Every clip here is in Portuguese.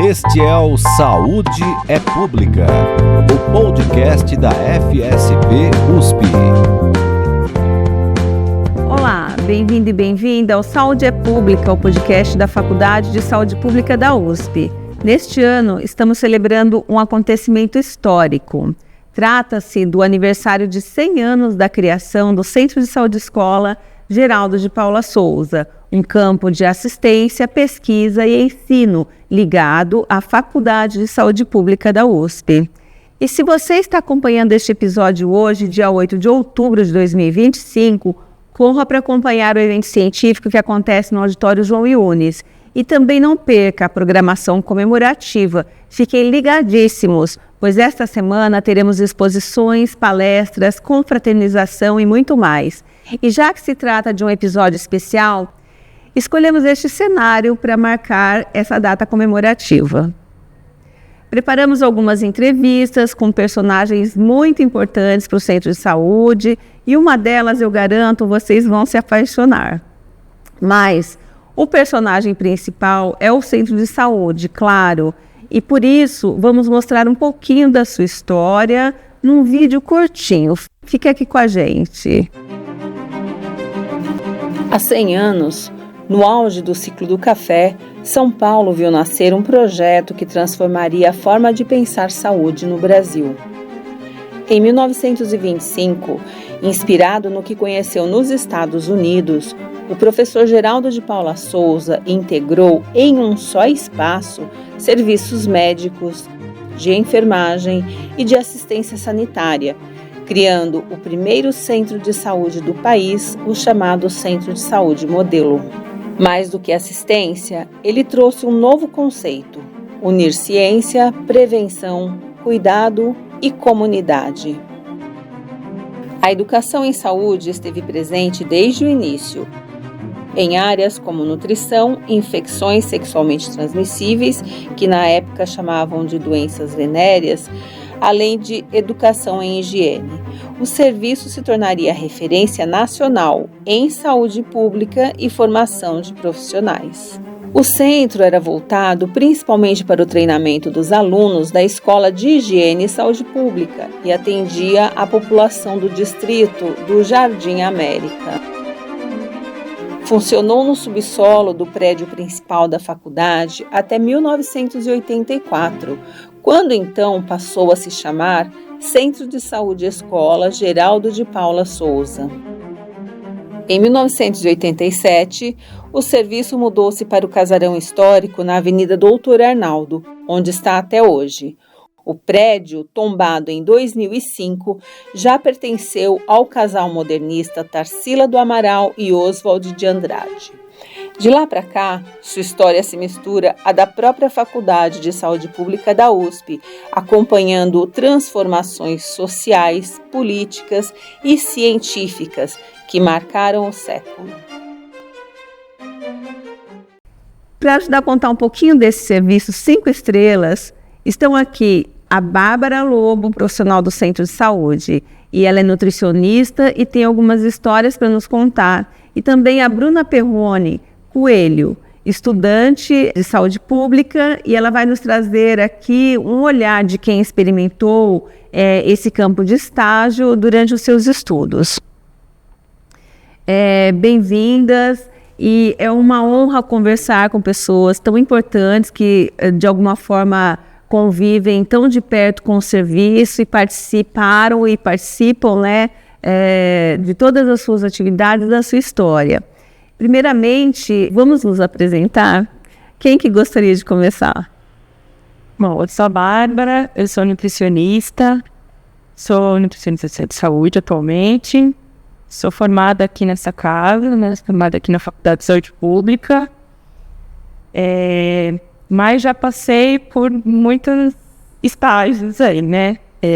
Este é o Saúde é Pública, o podcast da FSP USP. Olá, bem-vindo e bem-vinda ao Saúde é Pública, o podcast da Faculdade de Saúde Pública da USP. Neste ano, estamos celebrando um acontecimento histórico. Trata-se do aniversário de 100 anos da criação do Centro de Saúde Escola Geraldo de Paula Souza, um campo de assistência, pesquisa e ensino ligado à Faculdade de Saúde Pública da USP. E se você está acompanhando este episódio hoje, dia 8 de outubro de 2025, corra para acompanhar o evento científico que acontece no Auditório João Yunes. E também não perca a programação comemorativa. Fiquem ligadíssimos, pois esta semana teremos exposições, palestras, confraternização e muito mais. E já que se trata de um episódio especial, escolhemos este cenário para marcar essa data comemorativa. Preparamos algumas entrevistas com personagens muito importantes para o Centro de Saúde e uma delas, eu garanto, vocês vão se apaixonar. Mas o personagem principal é o Centro de Saúde, claro, e por isso vamos mostrar um pouquinho da sua história num vídeo curtinho. Fique aqui com a gente. Há 100 anos, no auge do ciclo do café, São Paulo viu nascer um projeto que transformaria a forma de pensar saúde no Brasil. Em 1925, inspirado no que conheceu nos Estados Unidos, o professor Geraldo de Paula Souza integrou em um só espaço serviços médicos, de enfermagem e de assistência sanitária, criando o primeiro centro de saúde do país, o chamado Centro de Saúde Modelo. Mais do que assistência, ele trouxe um novo conceito: unir ciência, prevenção, cuidado e comunidade. A educação em saúde esteve presente desde o início, em áreas como nutrição, infecções sexualmente transmissíveis, que na época chamavam de doenças venéreas, além de educação em higiene. O serviço se tornaria referência nacional em saúde pública e formação de profissionais. O centro era voltado principalmente para o treinamento dos alunos da Escola de Higiene e Saúde Pública e atendia a população do distrito do Jardim América. Funcionou no subsolo do prédio principal da faculdade até 1984, quando então passou a se chamar Centro de Saúde Escola Geraldo de Paula Souza. Em 1987, o serviço mudou-se para o casarão histórico na Avenida Doutor Arnaldo, onde está até hoje. O prédio, tombado em 2005, já pertenceu ao casal modernista Tarsila do Amaral e Oswald de Andrade. De lá para cá, sua história se mistura à da própria Faculdade de Saúde Pública da USP, acompanhando transformações sociais, políticas e científicas que marcaram o século. Para ajudar a contar um pouquinho desse serviço 5 estrelas, estão aqui a Bárbara Lobo, profissional do Centro de Saúde, e ela é nutricionista e tem algumas histórias para nos contar. E também a Bruna Perrone Coelho, estudante de saúde pública, e ela vai nos trazer aqui um olhar de quem experimentou esse campo de estágio durante os seus estudos. Bem-vindas, e é uma honra conversar com pessoas tão importantes que, de alguma forma, convivem tão de perto com o serviço e participaram e participam, de todas as suas atividades, da sua história. Primeiramente, vamos nos apresentar? Quem que gostaria de começar? Bom, eu sou a Bárbara, eu sou nutricionista de saúde atualmente, sou formada aqui nessa casa, formada aqui na Faculdade de Saúde Pública, mas já passei por muitos estágios aí,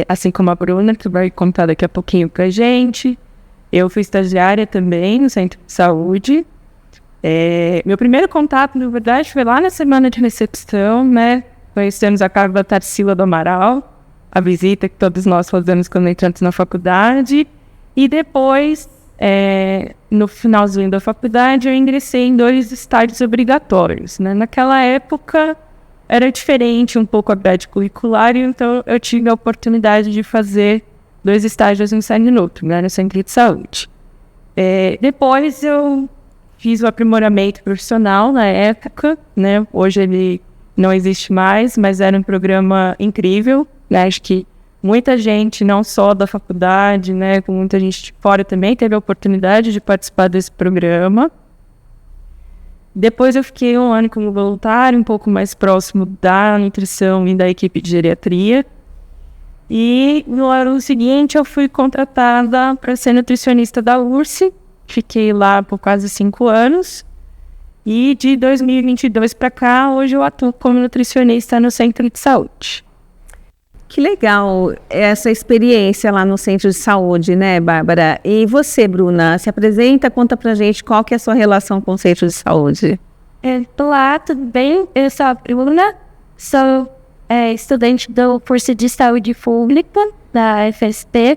assim como a Bruna, que vai contar daqui a pouquinho pra gente. Eu fui estagiária também no Centro de Saúde. Meu primeiro contato, na verdade, foi lá na semana de recepção, Conhecemos a casa da Tarsila do Amaral, a visita que todos nós fazemos quando entramos na faculdade. E depois, no finalzinho da faculdade, eu ingressei em 2 estágios obrigatórios. Naquela época, era diferente um pouco a grade curricular, então eu tive a oportunidade de fazer 2 estágios em Saninotto, né, no centro de saúde. Depois eu fiz o aprimoramento profissional na época, né, hoje ele não existe mais, mas era um programa incrível, né, acho que muita gente, não só da faculdade, né, com muita gente de fora também teve a oportunidade de participar desse programa. Depois eu fiquei 1 ano como voluntário, um pouco mais próximo da nutrição e da equipe de geriatria. E no ano seguinte eu fui contratada para ser nutricionista da URSE. Fiquei lá por quase 5 anos. E de 2022 para cá, hoje eu atuo como nutricionista no centro de saúde. Que legal essa experiência lá no centro de saúde, né, Bárbara? E você, Bruna, se apresenta, conta pra gente qual que é a sua relação com o centro de saúde. Olá, tudo bem? Eu sou a Bruna, sou estudante do curso de saúde pública da FSP.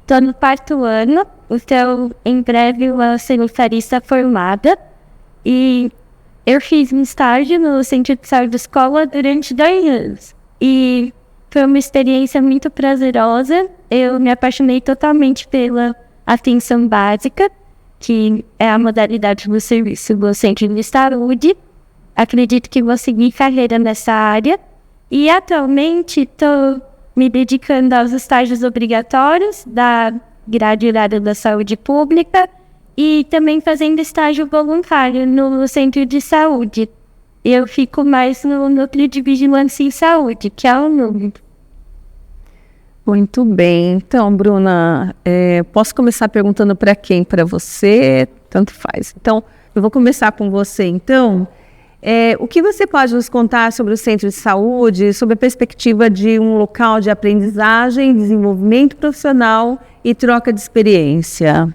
Estou no 4º ano, então em breve vou ser nutricionista formada. E eu fiz um estágio no centro de saúde da escola durante 2 anos. E foi uma experiência muito prazerosa. Eu me apaixonei totalmente pela atenção básica, que é a modalidade do serviço do centro de saúde. Acredito que vou seguir carreira nessa área. E atualmente estou me dedicando aos estágios obrigatórios da grade horária da saúde pública e também fazendo estágio voluntário no centro de saúde. Eu fico mais no núcleo de vigilância em saúde, que é o núcleo. Muito bem. Então, Bruna, posso começar perguntando para quem? Para você? Tanto faz. Então, eu vou começar com você, então. O que você pode nos contar sobre o centro de saúde, sobre a perspectiva de um local de aprendizagem, desenvolvimento profissional e troca de experiência?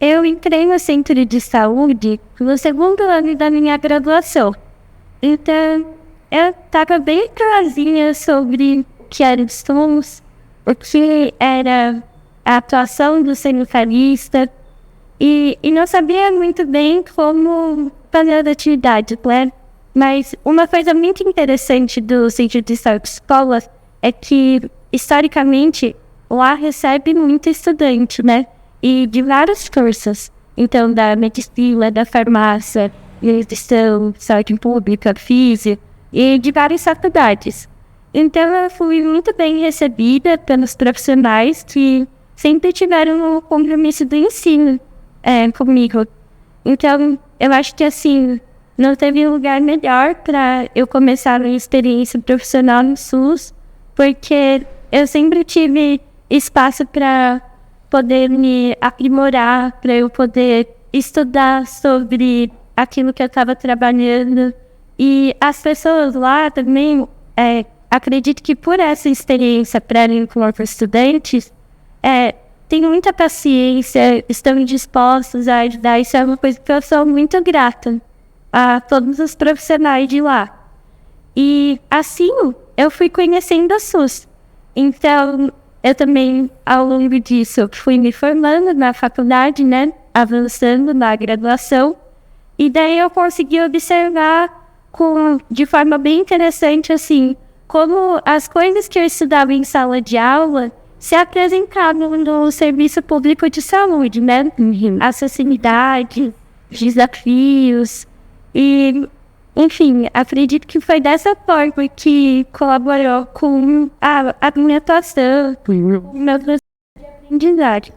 Eu entrei no centro de saúde no 2º ano da minha graduação. Então, eu estava bem clarinha sobre o que eram os SUS, o que era a atuação do sanitarista, e não sabia muito bem como fazer as atividades, né? Mas uma coisa muito interessante do centro de saúde escola é que, historicamente, lá recebe muito estudante, né? E de vários cursos. Então, da medicina, da farmácia, nutrição, saúde pública, física, e de várias faculdades. Então, eu fui muito bem recebida pelos profissionais que sempre tiveram o compromisso do ensino comigo. Então, eu acho que, assim, não teve lugar melhor para eu começar a minha experiência profissional no SUS, porque eu sempre tive espaço para poder me aprimorar, para eu poder estudar sobre aquilo que eu estava trabalhando. E as pessoas lá também, acredito que por essa experiência pré-vestibular para estudantes, têm muita paciência, estão dispostos a ajudar. Isso é uma coisa que eu sou muito grata a todos os profissionais de lá. E assim, eu fui conhecendo a SUS. Então, eu também, ao longo disso, fui me formando na faculdade, né? Avançando na graduação. E daí eu consegui observar de forma bem interessante, assim, como as coisas que eu estudava em sala de aula se apresentavam no serviço público de saúde, né? Acessibilidade, desafios e, enfim, acredito que foi dessa forma que colaborou com a minha atuação, com o meu processo de aprendizagem.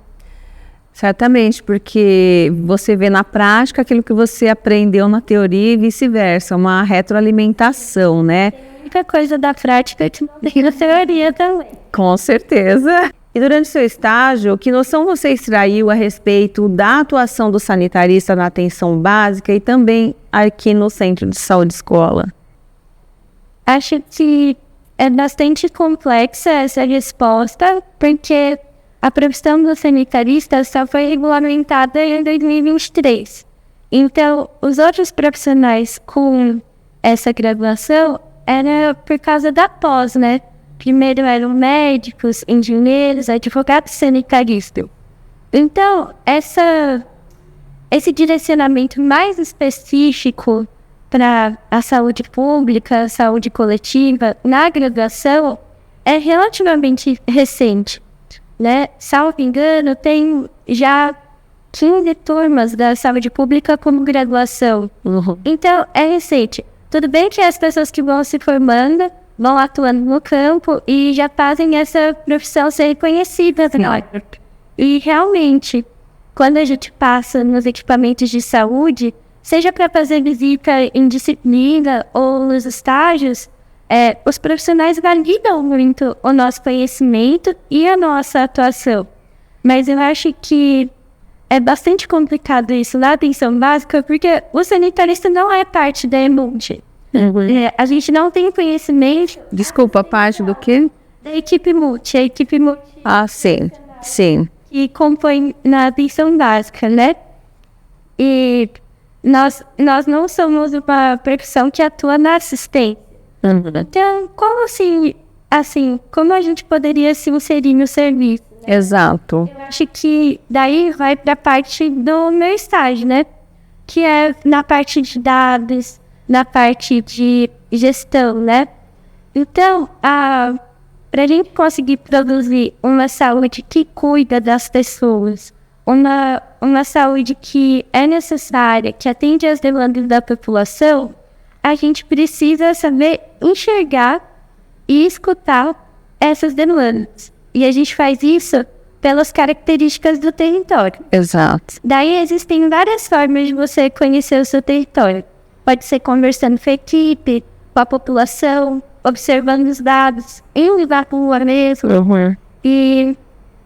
Certamente, porque você vê na prática aquilo que você aprendeu na teoria e vice-versa, uma retroalimentação, né? Muita coisa da prática que não tem na teoria também. Com certeza. E durante seu estágio, que noção você extraiu a respeito da atuação do sanitarista na atenção básica e também aqui no Centro de Saúde Escola? Acho que é bastante complexa essa resposta, porque a profissão do sanitarista só foi regulamentada em 2023. Então, os outros profissionais com essa graduação era por causa da pós, né? Primeiro eram médicos, engenheiros, advogados sanitaristas. Então, esse direcionamento mais específico para a saúde pública, a saúde coletiva, na graduação, é relativamente recente, né? Salvo engano, tem já 15 turmas da saúde pública como graduação. Então, é recente. Tudo bem que as pessoas que vão se formando vão atuando no campo e já fazem essa profissão ser reconhecida. E realmente, quando a gente passa nos equipamentos de saúde, seja para fazer visita em disciplina ou nos estágios, os profissionais validam muito o nosso conhecimento e a nossa atuação. Mas eu acho que é bastante complicado isso na atenção básica, porque o sanitarista não é parte da EMUD. A gente não tem conhecimento... Desculpa, parte do quê? Da equipe multi, a equipe multi... Ah, sim, sim. Que compõe na atenção básica, né? E nós não somos uma profissão que atua na assistência. Então, como assim, como a gente poderia se inserir no serviço? Exato. Eu acho que daí vai para a parte do meu estágio, né? Que é na parte de dados, na parte de gestão, né? Então, para a gente conseguir produzir uma saúde que cuida das pessoas, uma saúde que é necessária, que atende às demandas da população, a gente precisa saber enxergar e escutar essas demandas. E a gente faz isso pelas características do território. Exato. Daí existem várias formas de você conhecer o seu território. Pode ser conversando com a equipe, com a população, observando os dados, indo na rua mesmo. E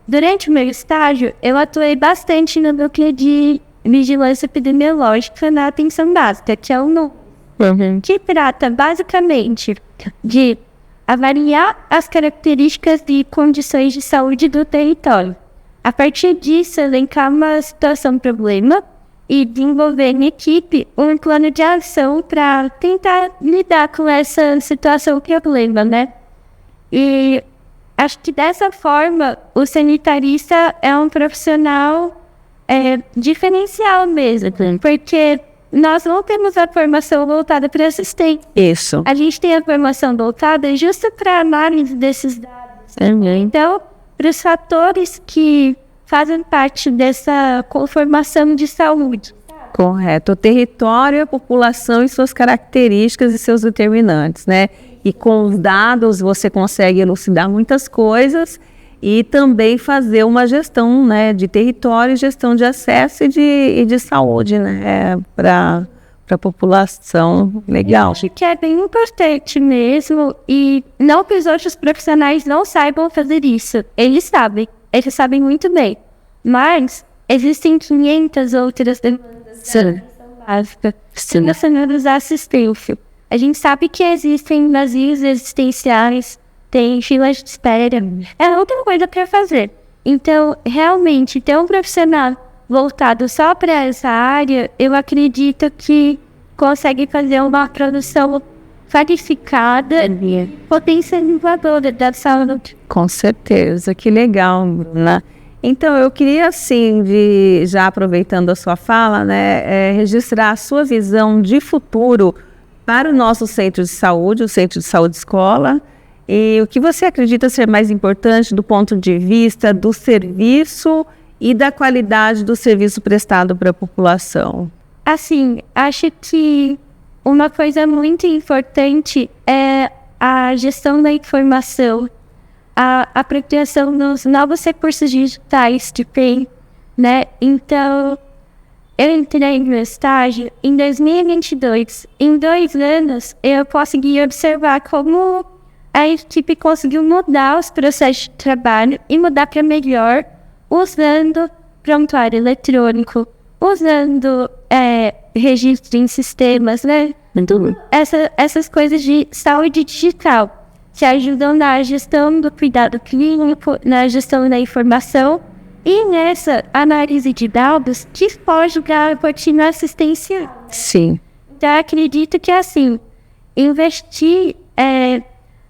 durante o meu estágio, eu atuei bastante no núcleo de vigilância epidemiológica na atenção básica, que é o NUVES, que trata basicamente de avaliar as características e condições de saúde do território. A partir disso, elencar uma situação-problema e desenvolver em equipe um plano de ação para tentar lidar com essa situação-problema, né? E acho que dessa forma, o sanitarista é um profissional diferencial mesmo, porque nós não temos a formação voltada para assistência. Isso. A gente tem a formação voltada justo para análise desses dados. Então, para os fatores que fazem parte dessa conformação de saúde. Correto. O território, a população e suas características e seus determinantes, né? E com os dados você consegue elucidar muitas coisas e também fazer uma gestão, né, de território, gestão de acesso e de saúde, né, para a população. Legal. Eu acho que é bem importante mesmo, e não que os outros profissionais não saibam fazer isso. Eles sabem muito bem. Mas existem 500 outras demandas relacionadas à assistência. A gente sabe que existem vazios existenciais, tem filas de espera, é outra coisa para fazer. Então, realmente, ter um profissional voltado só para essa área, eu acredito que consegue fazer uma produção qualificada, potencializadora da saúde. Com certeza, que legal, Bruna. Então, eu queria, assim, já aproveitando a sua fala, né, registrar a sua visão de futuro para o nosso centro de saúde, o Centro de Saúde Escola, e o que você acredita ser mais importante do ponto de vista do serviço e da qualidade do serviço prestado para a população? Assim, acho que uma coisa muito importante é a gestão da informação, a apropriação dos novos recursos digitais que tem, né? Então, eu entrei no estágio em 2022. Em 2 anos, eu consegui observar como a equipe conseguiu mudar os processos de trabalho e mudar para melhor, usando prontuário eletrônico, usando registro em sistemas, né? Essas coisas de saúde digital que ajudam na gestão do cuidado clínico, na gestão da informação e nessa análise de dados que foge da rotina assistencial. Sim. Então, acredito que, assim, investir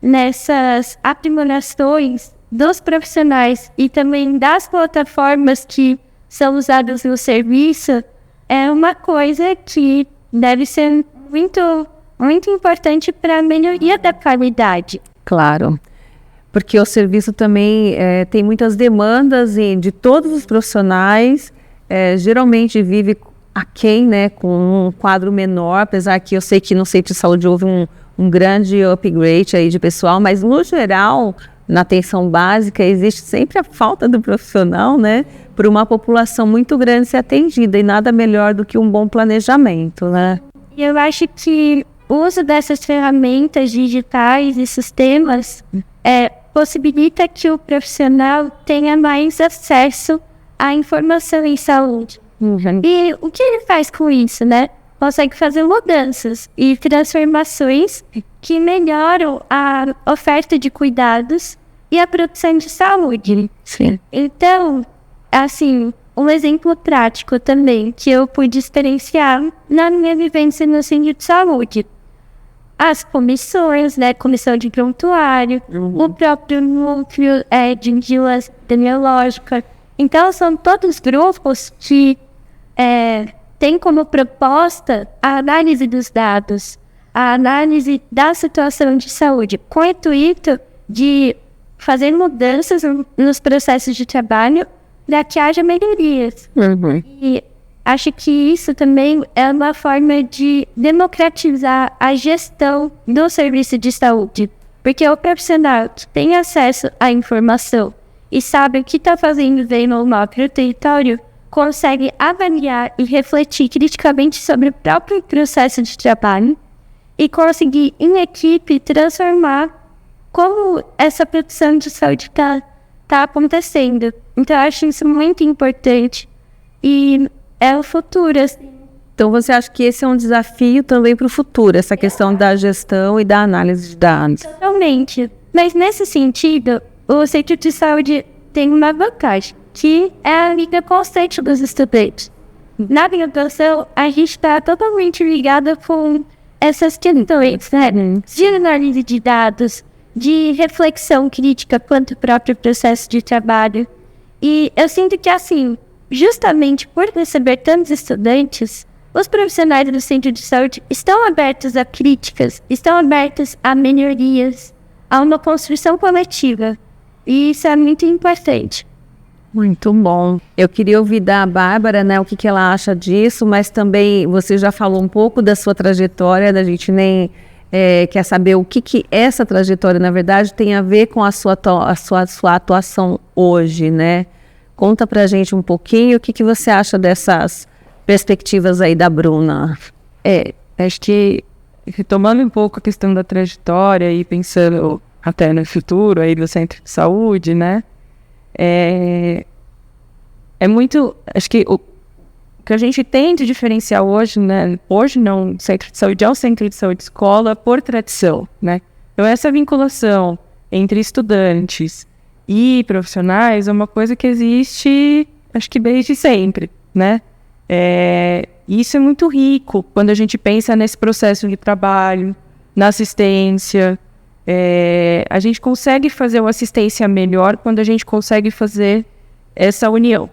nessas aprimorações dos profissionais e também das plataformas que são usadas no serviço é uma coisa que deve ser muito, muito importante para a melhoria da qualidade. Claro, porque o serviço também tem muitas demandas de todos os profissionais, geralmente vive aquém, né, com um quadro menor, apesar que eu sei que no centro de saúde houve um grande upgrade aí de pessoal, mas no geral, na atenção básica, existe sempre a falta do profissional, né, por uma população muito grande ser atendida, e nada melhor do que um bom planejamento, né? E eu acho que o uso dessas ferramentas digitais e sistemas possibilita que o profissional tenha mais acesso à informação em saúde. E o que ele faz com isso, né? Consegue fazer mudanças e transformações que melhoram a oferta de cuidados e a produção de saúde. Sim. Então, assim, um exemplo prático também que eu pude experienciar na minha vivência no centro de saúde. As comissões, né? Comissão de prontuário, o próprio núcleo de vigilância epidemiológica. Então, são todos grupos que tem como proposta a análise dos dados, a análise da situação de saúde, com o intuito de fazer mudanças nos processos de trabalho para que haja melhorias. E acho que isso também é uma forma de democratizar a gestão do serviço de saúde, porque o profissional que tem acesso à informação e sabe o que está fazendo bem ou mal para o território, consegue avaliar e refletir criticamente sobre o próprio processo de trabalho e conseguir, em equipe, transformar como essa produção de saúde está acontecendo. Então, eu acho isso muito importante e é o futuro, assim. Então, você acha que esse é um desafio também para o futuro, essa questão da gestão e da análise de dados? Totalmente. Mas, nesse sentido, o centro de saúde tem uma vantagem, que é a liga constante dos estudantes. Na graduação, a gente está totalmente ligada com essas questões, né? De análise de dados, de reflexão crítica quanto ao próprio processo de trabalho. E eu sinto que, assim, justamente por receber tantos estudantes, os profissionais do centro de saúde estão abertos a críticas, estão abertos a melhorias, a uma construção coletiva. E isso é muito importante. Muito bom. Eu queria ouvir da Bárbara, né, o que ela acha disso, mas também você já falou um pouco da sua trajetória, a gente nem quer saber o que essa trajetória, na verdade, tem a ver com a sua atuação hoje, né? Conta pra gente um pouquinho o que você acha dessas perspectivas aí da Bruna. Acho que, retomando um pouco a questão da trajetória e pensando até no futuro aí do centro de saúde, né? É muito, acho que o que a gente tem de diferencial hoje, né? Hoje não, o centro de saúde é um centro de saúde escola por tradição, né? Então essa vinculação entre estudantes e profissionais é uma coisa que existe, acho que desde sempre, né? Isso é muito rico quando a gente pensa nesse processo de trabalho, na assistência. A gente consegue fazer uma assistência melhor quando a gente consegue fazer essa união,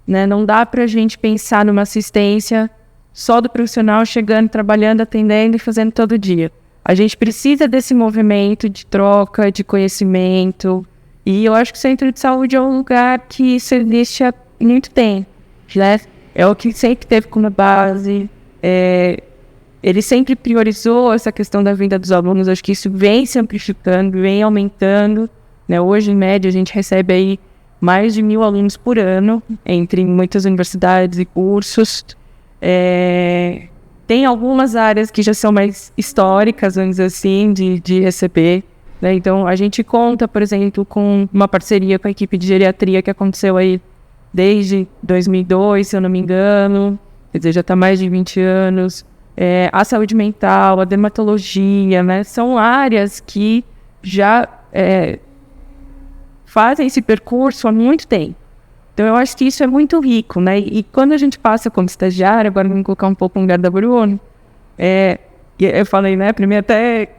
né? Não dá para a gente pensar numa assistência só do profissional chegando, trabalhando, atendendo e fazendo todo dia. A gente precisa desse movimento de troca, de conhecimento, e eu acho que o centro de saúde é um lugar que isso existe há muito tempo, né? É o que sempre teve como base. Ele sempre priorizou essa questão da vinda dos alunos. Acho que isso vem se amplificando, vem aumentando, né? Hoje, em média, a gente recebe aí mais de 1.000 alunos por ano, entre muitas universidades e cursos. Tem algumas áreas que já são mais históricas, vamos dizer assim, de receber, né? Então, a gente conta, por exemplo, com uma parceria com a equipe de geriatria que aconteceu aí desde 2002, se eu não me engano. Quer dizer, já está mais de 20 anos. A saúde mental, a dermatologia, né? São áreas que já fazem esse percurso há muito tempo. Então, eu acho que isso é muito rico, né? E quando a gente passa como estagiário, agora vamos colocar um pouco no lugar da Bruna, eu falei, né? Primeiro até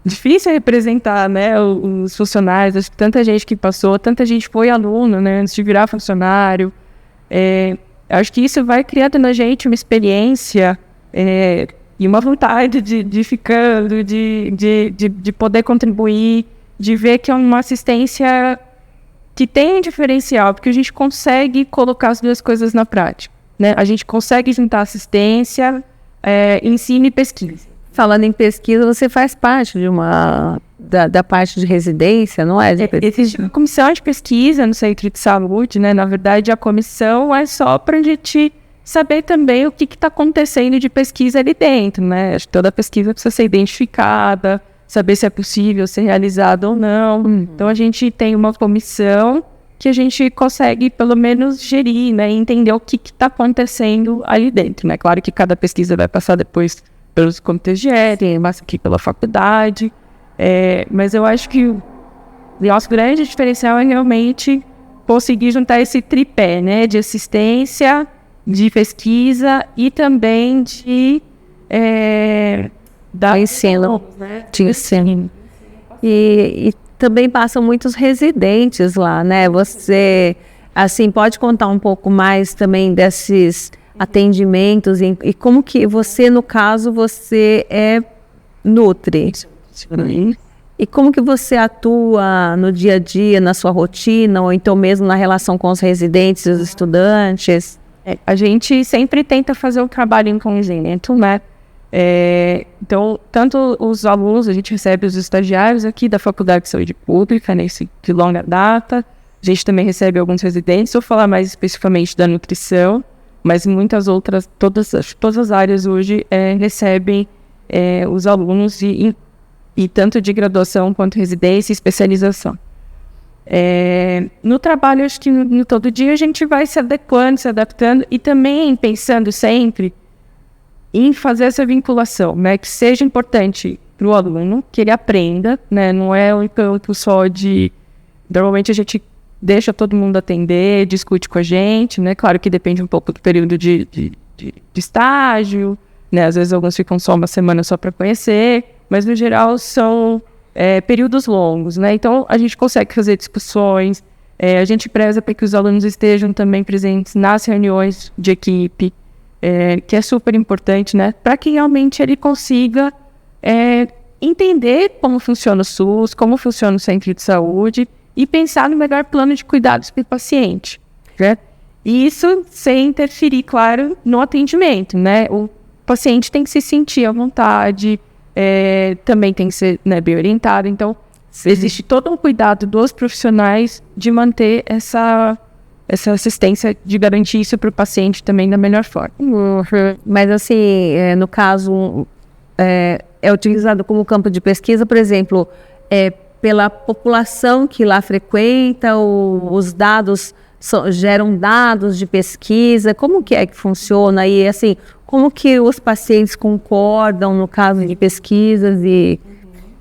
difícil representar, né, os funcionários. Acho que tanta gente que passou, tanta gente foi aluno, né, antes de virar funcionário. Acho que isso vai criando na gente uma experiência E uma vontade de ficando, de poder contribuir, de ver que é uma assistência que tem um diferencial, porque a gente consegue colocar as duas coisas na prática, né? A gente consegue juntar assistência, ensino e pesquisa. Falando em pesquisa, você faz parte de da parte de residência, não é? Existe uma comissão de pesquisa no Centro de Saúde, né? Na verdade, a comissão é só para a gente saber também o que está acontecendo de pesquisa ali dentro, né? Acho que toda pesquisa precisa ser identificada, saber se é possível ser realizada ou não. Então, a gente tem uma comissão que a gente consegue, pelo menos, gerir, né? E entender o que está acontecendo ali dentro, né? Claro que cada pesquisa vai passar depois pelos comitês de ética, mas aqui pela faculdade. Mas eu acho que o nosso grande diferencial é realmente conseguir juntar esse tripé, né? De assistência, de pesquisa e também de ensino, né? De ensino. E também passam muitos residentes lá, né? Você, assim, pode contar um pouco mais também desses atendimentos e como que você, no caso, você nutri. E como que você atua no dia a dia, na sua rotina, ou então mesmo na relação com os residentes e os estudantes? A gente sempre tenta fazer o trabalho em conjunto, né? Então, tanto os alunos, a gente recebe os estagiários aqui da Faculdade de Saúde Pública, né, de longa data. A gente também recebe alguns residentes, vou falar mais especificamente da nutrição, mas muitas outras, todas as áreas hoje recebem os alunos e tanto de graduação quanto residência e especialização. No trabalho, acho que no todo dia a gente vai se adequando, se adaptando e também pensando sempre em fazer essa vinculação, né, que seja importante para o aluno, que ele aprenda, né, não é um campo só de... Normalmente a gente deixa todo mundo atender, discute com a gente, né, claro que depende um pouco do período de estágio, né, às vezes alguns ficam só uma semana só para conhecer, mas no geral são períodos longos, né, então a gente consegue fazer discussões, a gente preza para que os alunos estejam também presentes nas reuniões de equipe, que é super importante, né, para que realmente ele consiga entender como funciona o SUS, como funciona o centro de saúde e pensar no melhor plano de cuidados para o paciente, né? E isso sem interferir, claro, no atendimento, né? O paciente tem que se sentir à vontade, também tem que ser, né, bem orientado. Então, existe todo um cuidado dos profissionais de manter essa assistência, de garantir isso para o paciente também da melhor forma. Mas assim, no caso, é utilizado como campo de pesquisa, por exemplo, pela população que lá frequenta, os dados geram dados de pesquisa, como que é que funciona? E assim, como que os pacientes concordam no caso de pesquisas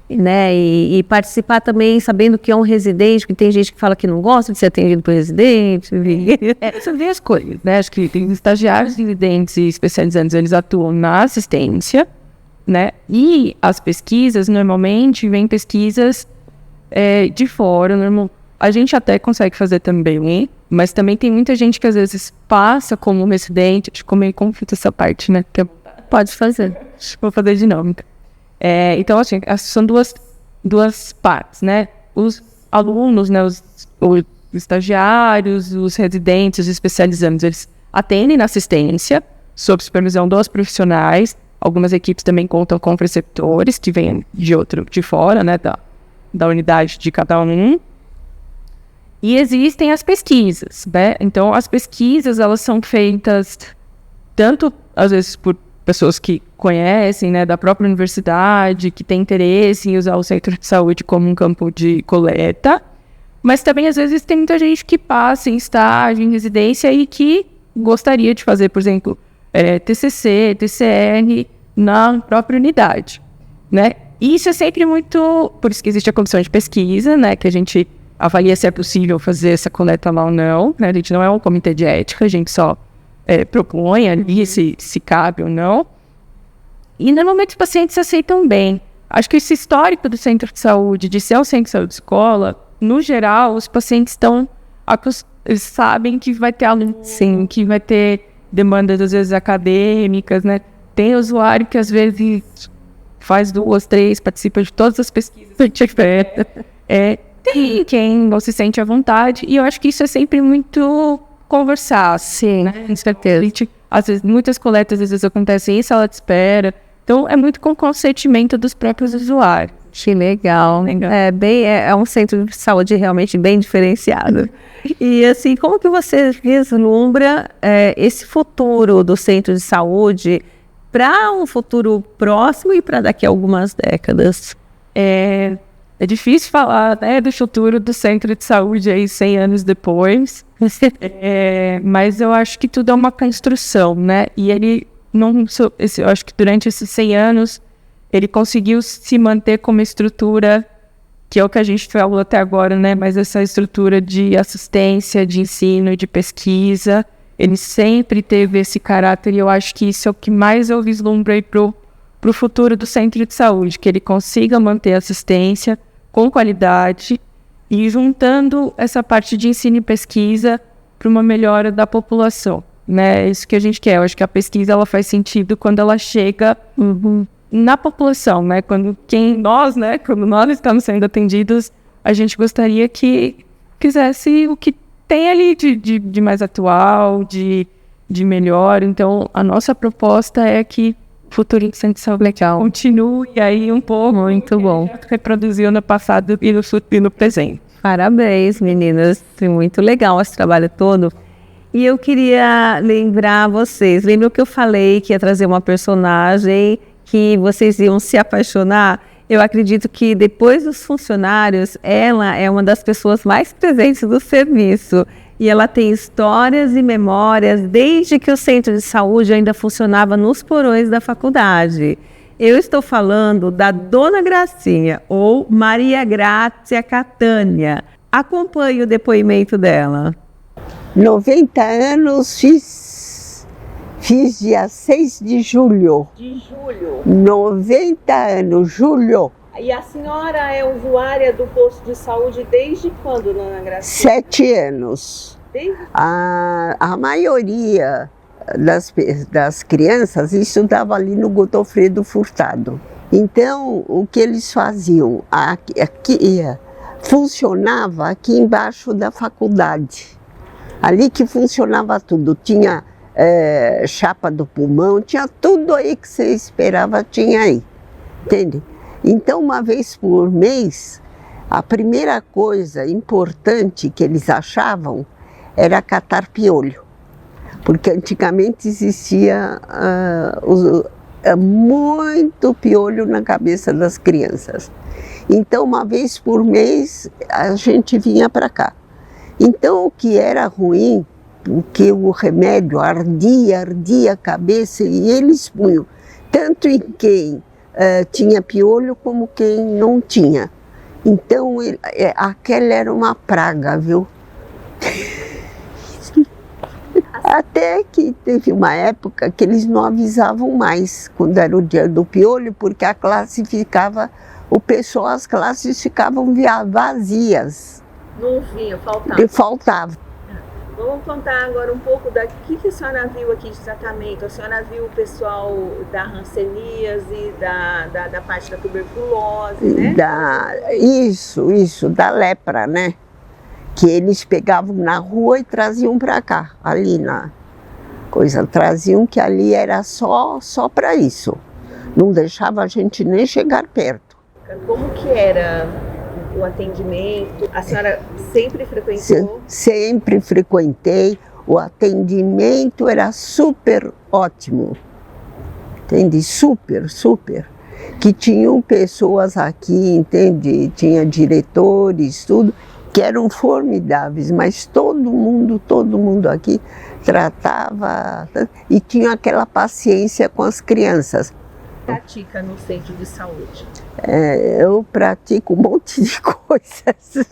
né, e participar também sabendo que é um residente, que tem gente que fala que não gosta de ser atendido por residente. São várias coisas, né? Acho que tem estagiários, residentes e especializantes, eles atuam na assistência, né? E as pesquisas, normalmente, vêm pesquisas de fora. A gente até consegue fazer também, mas também tem muita gente que às vezes passa como residente. Acho que meio confuso essa parte, né? Pode fazer. Vou fazer de novo. Então, assim, são duas partes, né? Os alunos, né, os estagiários, os residentes, os especializantes, eles atendem na assistência, sob supervisão dos profissionais. Algumas equipes também contam com preceptores, que vêm de fora, né, da unidade de cada um. E existem as pesquisas, né? Então, as pesquisas, elas são feitas tanto, às vezes, por pessoas que conhecem, né, da própria universidade, que tem interesse em usar o centro de saúde como um campo de coleta, mas também, às vezes, tem muita gente que passa em estágio, em residência e que gostaria de fazer, por exemplo, TCC, TCR na própria unidade, né? E isso é sempre muito... Por isso que existe a comissão de pesquisa, né, que a gente avalia se é possível fazer essa coleta lá ou não, né? A gente não é um comitê de ética, a gente só propõe ali se cabe ou não. E normalmente os pacientes aceitam bem. Acho que esse histórico do centro de saúde, de ser um centro de saúde escola, no geral, os pacientes eles sabem que vai ter aluno, sim, que vai ter demandas às vezes acadêmicas, né? tem usuário que às vezes faz 2, 3, participa de todas as pesquisas que a gente fez. Tem quem não se sente à vontade, e eu acho que isso é sempre muito conversar. Sim, né? Com certeza. Às vezes, muitas coletas às vezes acontecem em sala de espera, então é muito com o consentimento dos próprios usuários. Que legal. É um centro de saúde realmente bem diferenciado. E assim, como que você vislumbra esse futuro do centro de saúde para um futuro próximo e para daqui a algumas décadas? É difícil falar, né, do futuro do centro de saúde aí 100 anos depois, mas eu acho que tudo é uma construção, né? E ele eu acho que durante esses 100 anos ele conseguiu se manter como estrutura, que é o que a gente falou até agora, né? Mas essa estrutura de assistência, de ensino e de pesquisa, ele sempre teve esse caráter, e eu acho que isso é o que mais eu vislumbrei para o futuro do centro de saúde, que ele consiga manter assistência com qualidade e juntando essa parte de ensino e pesquisa para uma melhora da população, né? É isso que a gente quer. Eu acho que a pesquisa ela faz sentido quando ela chega na população, né? Quando nós estamos sendo atendidos, a gente gostaria que quisesse o que tem ali de mais atual, de melhor. Então, a nossa proposta é que o futuro do centro de saúde continue aí um pouco. Muito bom. Reproduziu no passado e no presente. Parabéns, meninas. Muito legal esse trabalho todo. E eu queria lembrar vocês, lembram que eu falei que ia trazer uma personagem que vocês iam se apaixonar? Eu acredito que depois dos funcionários, ela é uma das pessoas mais presentes do serviço. E ela tem histórias e memórias desde que o centro de saúde ainda funcionava nos porões da faculdade. Eu estou falando da Dona Gracinha, ou Maria Grácia Catânia. Acompanhe o depoimento dela. 90 anos, fiz dia 6 de julho. De julho. 90 anos, julho. E a senhora é usuária do posto de saúde desde quando, Dona Gracinha? 7 anos. Desde... A maioria das crianças estudava ali no Godofredo Furtado. Então, o que eles faziam? Funcionava aqui embaixo da faculdade. Ali que funcionava tudo. Tinha chapa do pulmão, tinha tudo aí que você esperava, tinha aí. Entende? Então, uma vez por mês, a primeira coisa importante que eles achavam era catar piolho. Porque antigamente existia muito piolho na cabeça das crianças. Então, uma vez por mês, a gente vinha para cá. Então, o que era ruim, porque o remédio ardia a cabeça, e eles punham tanto em quem tinha piolho como quem não tinha. Então, aquela era uma praga, viu? Até que teve uma época que eles não avisavam mais quando era o dia do piolho, porque as classes ficavam vazias. Não vinha, faltava. Faltava. Vamos contar agora um pouco do que a senhora viu aqui de tratamento. A senhora viu o pessoal da hanseníase, da parte da tuberculose, né? Isso, da lepra, né? Que eles pegavam na rua e traziam para cá, ali na coisa. Traziam que ali era só para isso. Não deixava a gente nem chegar perto. Como que era o atendimento? A senhora sempre frequentou? Sempre frequentei. O atendimento era super ótimo. Entende? Super. Que tinham pessoas aqui, entende? Tinha diretores, tudo, que eram formidáveis, mas todo mundo aqui tratava e tinha aquela paciência com as crianças. Pratica no centro de saúde? Eu pratico um monte de coisas.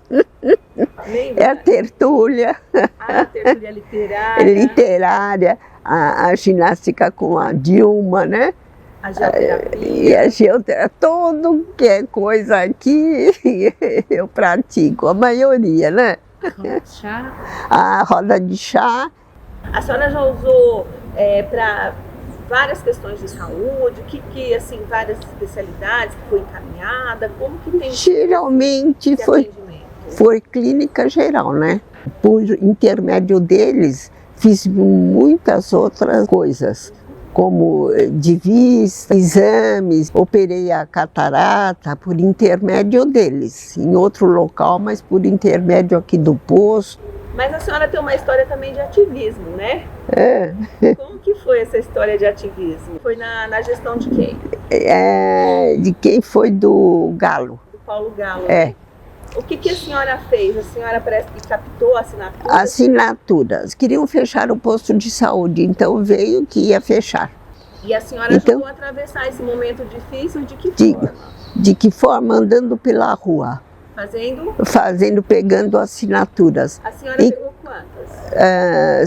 É a tertúlia. A tertúlia literária. Literária, a ginástica com a Dilma, né? A geoterapia. E a geoterapia, tudo que é coisa aqui eu pratico, a maioria, né? A roda de chá. A roda de chá. A senhora já usou várias questões de saúde, assim, várias especialidades que foi encaminhada, como que tem Geralmente esse foi atendimento? clínica geral, né? Por intermédio deles, fiz muitas outras coisas, como de vista, exames, operei a catarata por intermédio deles, em outro local, mas por intermédio aqui do posto. Mas a senhora tem uma história também de ativismo, né? É. Como que foi essa história de ativismo? Foi na gestão de quem? De quem foi do Galo. Do Paulo Galo. É. Né? O que a senhora fez? A senhora parece que captou assinaturas? Assinaturas. Queriam fechar o posto de saúde, então veio que ia fechar. E a senhora ajudou a atravessar esse momento difícil de que forma? De que forma? Andando pela rua. Fazendo? Pegando assinaturas. A senhora pegou quantas?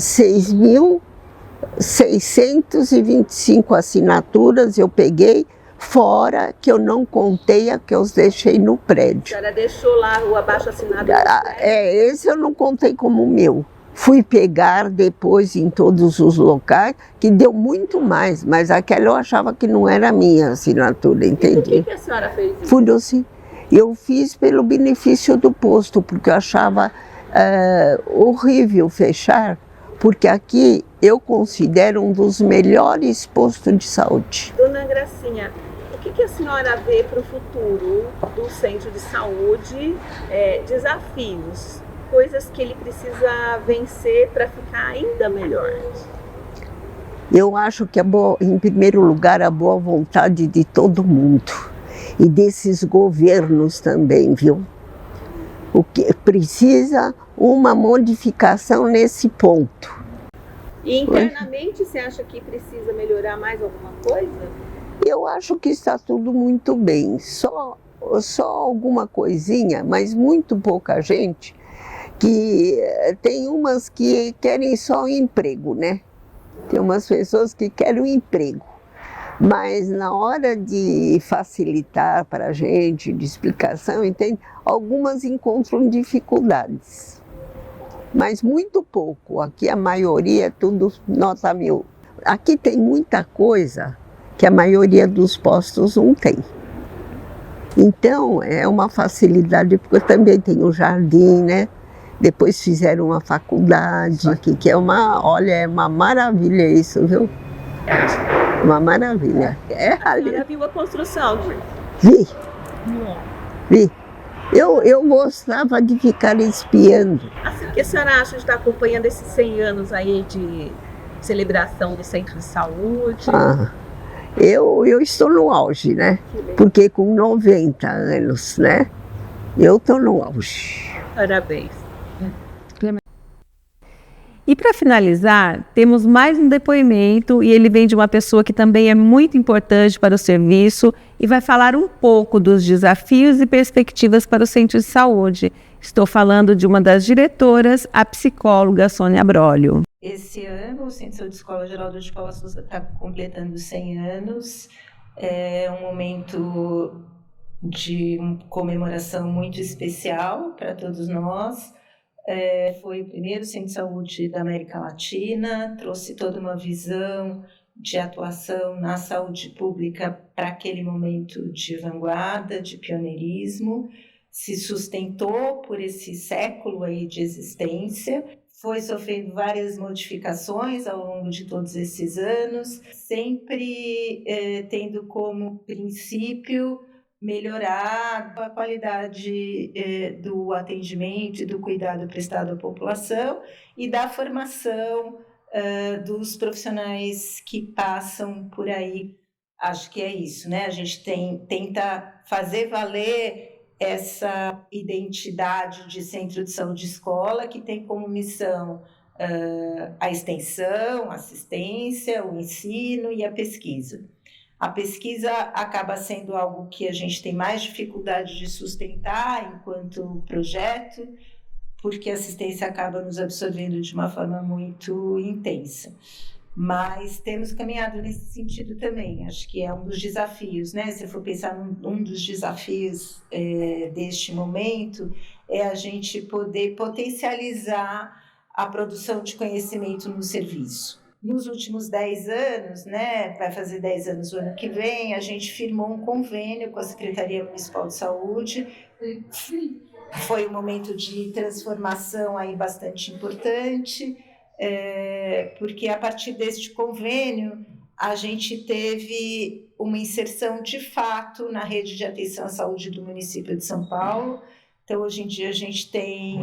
6.625 assinaturas eu peguei, fora que eu não contei a que eu deixei no prédio. A senhora deixou lá o abaixo-assinado? Esse eu não contei como meu. Fui pegar depois em todos os locais, que deu muito mais, mas aquela eu achava que não era minha assinatura, entendi? E por que a senhora fez isso? Fui assim. Eu fiz pelo benefício do posto, porque eu achava horrível fechar, porque aqui eu considero um dos melhores postos de saúde. Dona Gracinha, o que a senhora vê para o futuro do centro de saúde, desafios, coisas que ele precisa vencer para ficar ainda melhor? Eu acho que, em primeiro lugar, a boa vontade de todo mundo. E desses governos também, viu? O que precisa uma modificação nesse ponto. E internamente você acha que precisa melhorar mais alguma coisa? Eu acho que está tudo muito bem, só alguma coisinha, mas muito pouca gente, que tem umas que querem só emprego, né? Tem umas pessoas que querem um emprego. Mas na hora de facilitar para a gente, de explicação, entende? Algumas encontram dificuldades. Mas muito pouco. Aqui a maioria é tudo nota 1000. Aqui tem muita coisa que a maioria dos postos não tem. Então é uma facilidade, porque também tem o jardim, né? Depois fizeram uma faculdade aqui, que é uma maravilha isso, viu? Uma maravilha. A senhora viu a construção, gente? Vi. Eu gostava de ficar espiando. Assim, o que a senhora acha de estar acompanhando esses 100 anos aí de celebração do centro de saúde? Eu estou no auge, né? Porque com 90 anos, né? Eu estou no auge. Parabéns. E para finalizar, temos mais um depoimento e ele vem de uma pessoa que também é muito importante para o serviço e vai falar um pouco dos desafios e perspectivas para o centro de saúde. Estou falando de uma das diretoras, a psicóloga Sônia Brolio. Esse ano, o Centro de Saúde Escola Geraldo de Poços está completando 100 anos. É um momento de comemoração muito especial para todos nós. Foi o primeiro centro de saúde da América Latina, trouxe toda uma visão de atuação na saúde pública para aquele momento de vanguarda, de pioneirismo, se sustentou por esse século aí de existência, foi sofrendo várias modificações ao longo de todos esses anos, sempre tendo como princípio melhorar a qualidade do atendimento e do cuidado prestado à população e da formação dos profissionais que passam por aí. Acho que é isso, né? A gente tenta fazer valer essa identidade de centro de saúde escola, que tem como missão a extensão, a assistência, o ensino e a pesquisa. A pesquisa acaba sendo algo que a gente tem mais dificuldade de sustentar enquanto projeto, porque a assistência acaba nos absorvendo de uma forma muito intensa. Mas temos caminhado nesse sentido também, acho que é um dos desafios, né? Se for pensar num dos desafios deste momento, é a gente poder potencializar a produção de conhecimento no serviço. nos últimos 10 anos, né, vai fazer 10 anos o ano que vem, a gente firmou um convênio com a Secretaria Municipal de Saúde. Foi um momento de transformação aí bastante importante, porque a partir deste convênio a gente teve uma inserção de fato na rede de atenção à saúde do município de São Paulo. Então, hoje em dia, a gente tem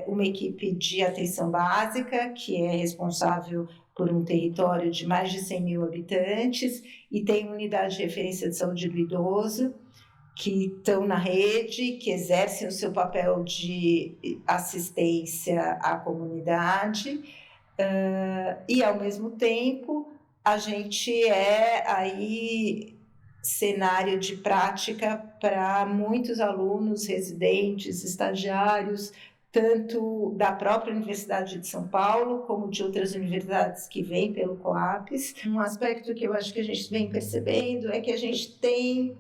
uma equipe de atenção básica, que é responsável por um território de mais de 100 mil habitantes, e tem unidade de referência de saúde do idoso, que estão na rede, que exercem o seu papel de assistência à comunidade, e, ao mesmo tempo, a gente é aí cenário de prática para muitos alunos, residentes, estagiários, tanto da própria Universidade de São Paulo, como de outras universidades que vêm pelo COAPES. Um aspecto que eu acho que a gente vem percebendo é que a gente tem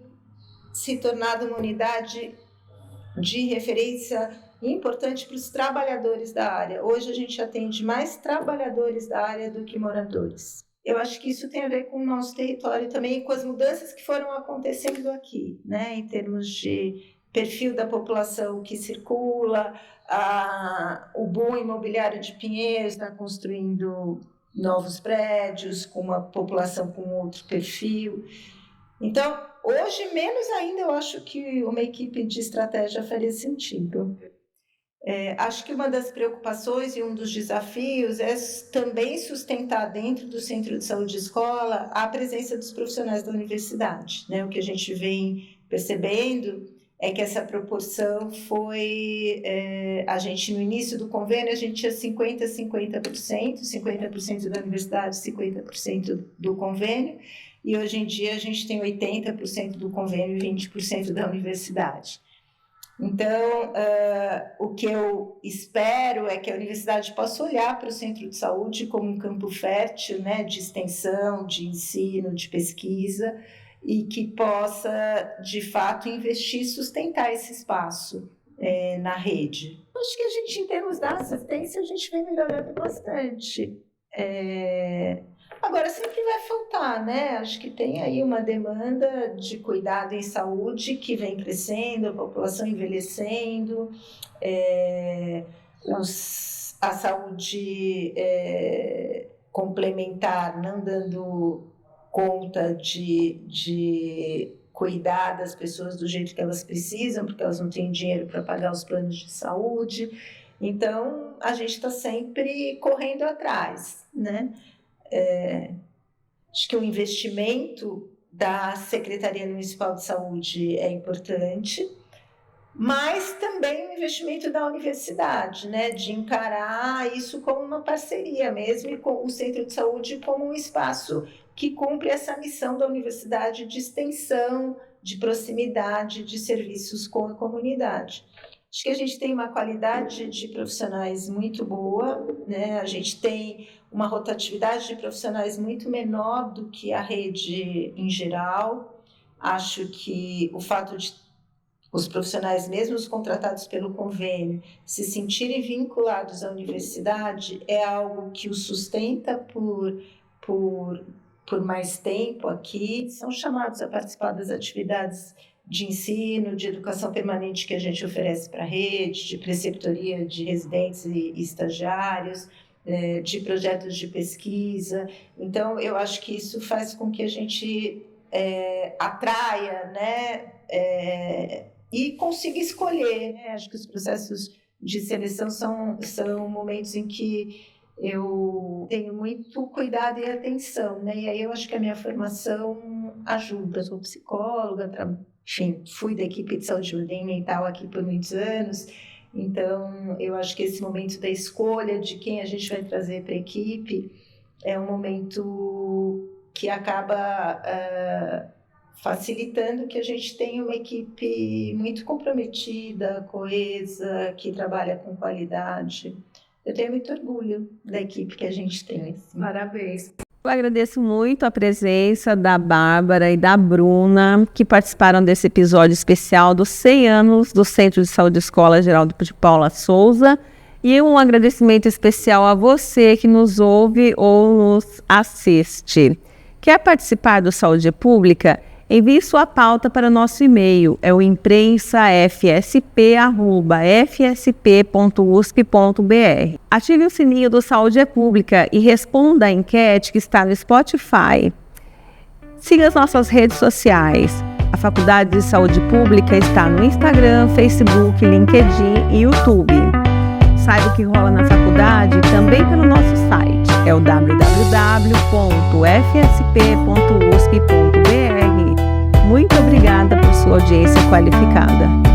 se tornado uma unidade de referência importante para os trabalhadores da área. Hoje a gente atende mais trabalhadores da área do que moradores. Eu acho que isso tem a ver com o nosso território também e com as mudanças que foram acontecendo aqui, né, em termos de perfil da população que circula, o boom imobiliário de Pinheiros está construindo novos prédios com uma população com outro perfil. Então, hoje, menos ainda, eu acho que uma equipe de estratégia faria sentido. Acho que uma das preocupações e um dos desafios é também sustentar dentro do Centro de Saúde Escola a presença dos profissionais da universidade, né? O que a gente vem percebendo é que essa proporção foi... a gente, no início do convênio, a gente tinha 50% da universidade, 50% do convênio, e hoje em dia a gente tem 80% do convênio e 20% da universidade. Então, o que eu espero é que a universidade possa olhar para o centro de saúde como um campo fértil, né, de extensão, de ensino, de pesquisa, e que possa, de fato, investir e sustentar esse espaço na rede. Acho que a gente, em termos da assistência, a gente vem melhorando bastante. Agora, sempre vai faltar, né? Acho que tem aí uma demanda de cuidado em saúde que vem crescendo, a população envelhecendo, a saúde complementar não dando conta de cuidar das pessoas do jeito que elas precisam, porque elas não têm dinheiro para pagar os planos de saúde. Então, a gente está sempre correndo atrás, né? Acho que o investimento da Secretaria Municipal de Saúde é importante, mas também o investimento da universidade, né, de encarar isso como uma parceria mesmo e com o Centro de Saúde como um espaço que cumpre essa missão da universidade de extensão, de proximidade, de serviços com a comunidade. Acho que a gente tem uma qualidade de profissionais muito boa, né? A gente tem uma rotatividade de profissionais muito menor do que a rede em geral. Acho que o fato de os profissionais, mesmo os contratados pelo convênio, se sentirem vinculados à universidade é algo que os sustenta por mais tempo aqui. São chamados a participar das atividades de ensino, de educação permanente que a gente oferece para a rede, de preceptoria de residentes e estagiários, de projetos de pesquisa. Então, eu acho que isso faz com que a gente atraia, né, e consiga escolher, né? Acho que os processos de seleção são momentos em que eu tenho muito cuidado e atenção, né? E aí eu acho que a minha formação ajuda. Eu sou psicóloga, enfim, fui da equipe de saúde mental aqui por muitos anos, então eu acho que esse momento da escolha de quem a gente vai trazer para a equipe é um momento que acaba facilitando que a gente tenha uma equipe muito comprometida, coesa, que trabalha com qualidade. Eu tenho muito orgulho da equipe que a gente tem. Assim. Parabéns. Eu agradeço muito a presença da Bárbara e da Bruna, que participaram desse episódio especial dos 100 anos do Centro de Saúde Escola Geraldo de Paula Souza. E um agradecimento especial a você que nos ouve ou nos assiste. Quer participar do Saúde Pública? Envie sua pauta para o nosso e-mail, é o imprensafsp@fsp.usp.br. Ative o sininho do Saúde Pública e responda a enquete que está no Spotify. Siga as nossas redes sociais. A Faculdade de Saúde Pública está no Instagram, Facebook, LinkedIn e YouTube. Saiba o que rola na faculdade também pelo nosso site, é o www.fsp.usp.br. Muito obrigada por sua audiência qualificada.